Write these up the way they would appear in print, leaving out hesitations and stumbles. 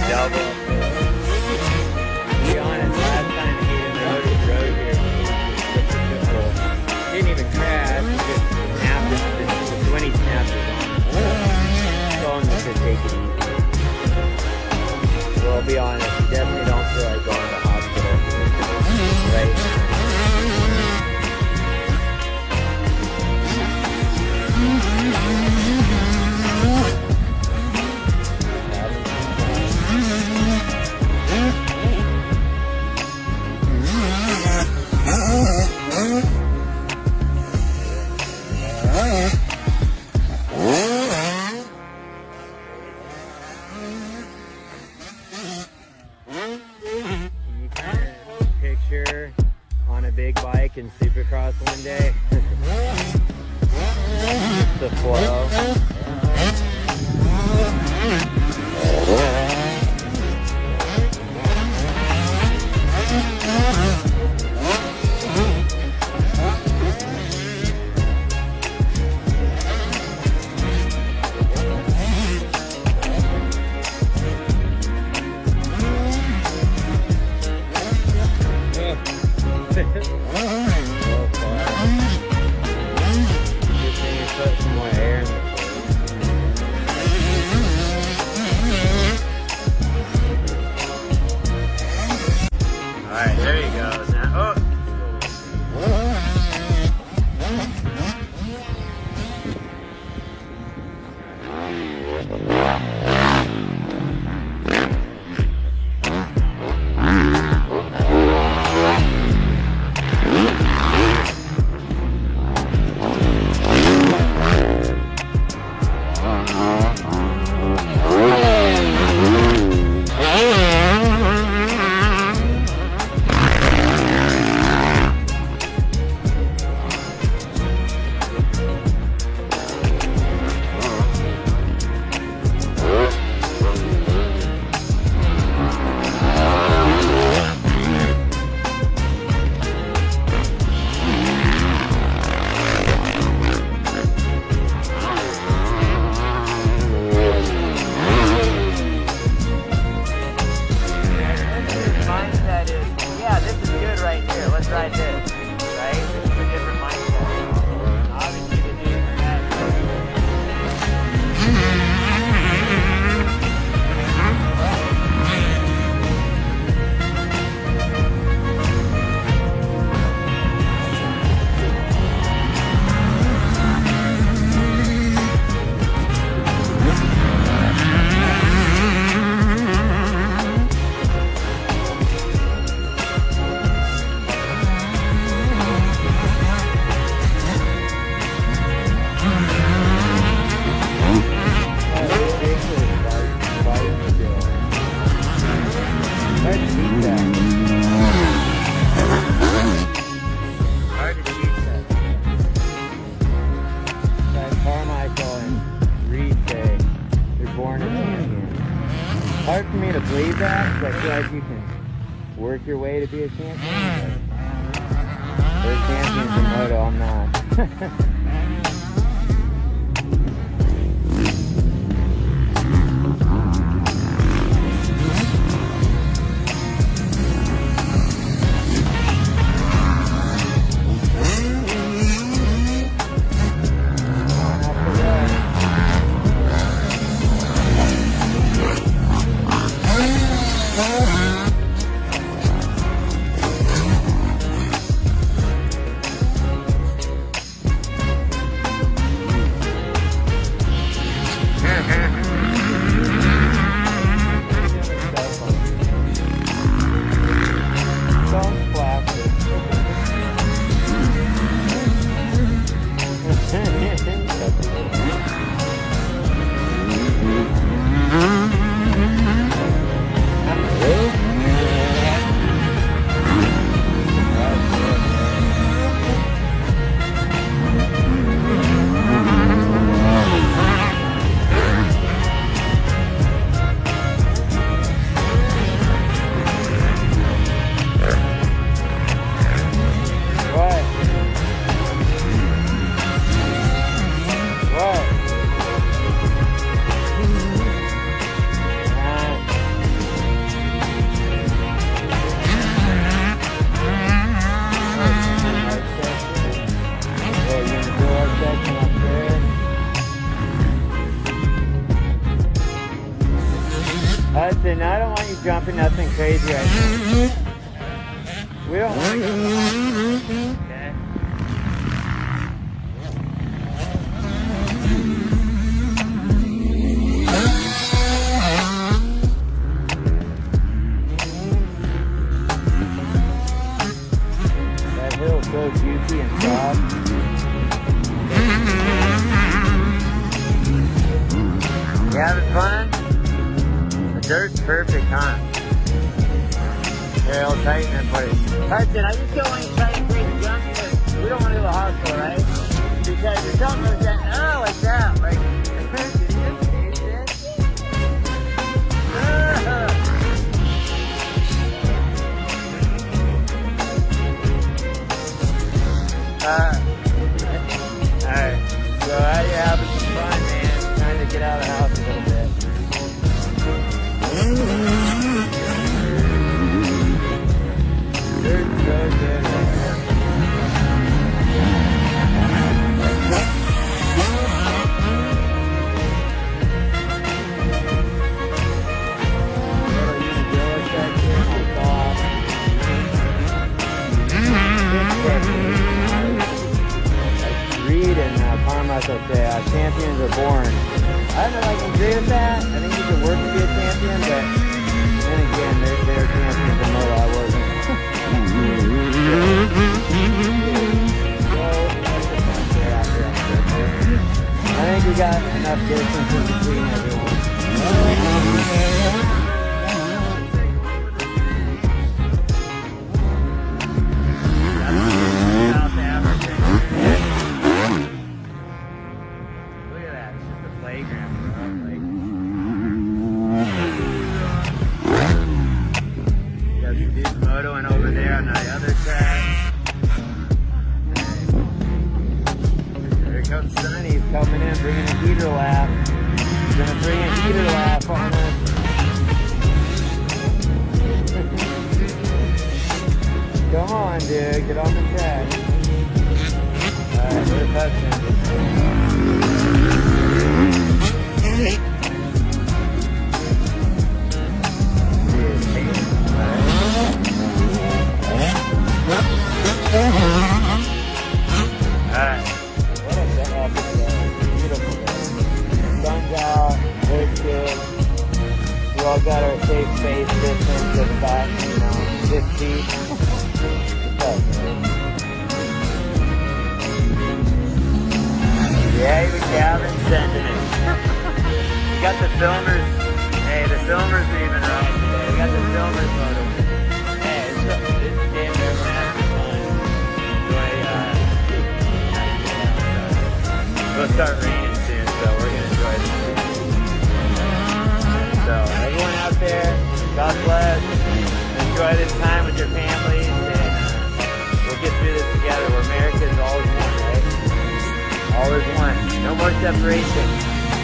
double. To be honest, last time Hayden rode here, didn't even crash, he just snapped it. When he snapped it on. Told him to take it easy. Well, I'll be honest, you definitely don't feel like going to the hospital right now. Picture on a big bike in Supercross one day. The flow. Hard for me to believe that, because I feel like you can work your way to be a champion. They're champions in moto, I'm not. Hudson, I don't want you jumping nothing crazy right now. We don't want to go. Okay? That hill's so juicy and soft. You having fun? The dirt's perfect, huh? Here, I'll tighten it for you. Hudson, I just don't want you to try to crazy jump because we don't want to do a hospital, right? Because if something goes down, oh, like that, like, did you just taste it? Alright, so how you having some fun, man? Trying to get out of the house a little bit. They're so good right now. Little unibrow section, soft. Reed and Parmas will say, champions are born. I don't know if I can agree with that. I think you can work to be a champion, but then again, they're champions in moto. I wasn't. I think we got enough distance in between everyone. Sonny's coming in, bringing a heater lap. He's gonna bring a heater lap on us. Come on, dude, get on the track. Alright, where's Hudson? Alright. We all got our safe space distance of about, 6 feet. What's up, man? Yeah, even Gavin's sending it. We got the filmers. Hey, the filmers are even right today. We got the filmers photo. Hey, it's damn near we're having fun. Enjoy, it'll start raining soon, so we're gonna enjoy this. So everyone out there, God bless. Enjoy this time with your families, and we'll get through this together. Where America is always one, right? Always one. No more separation.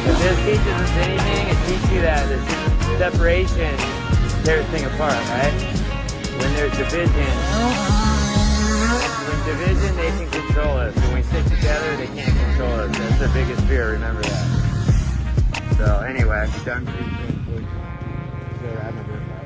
If this teaches us anything, it teaches you that separation tears things apart, right? When there's division, they can control us. When we stick together, they can't control us. That's the biggest fear. Remember that. So anyway, done.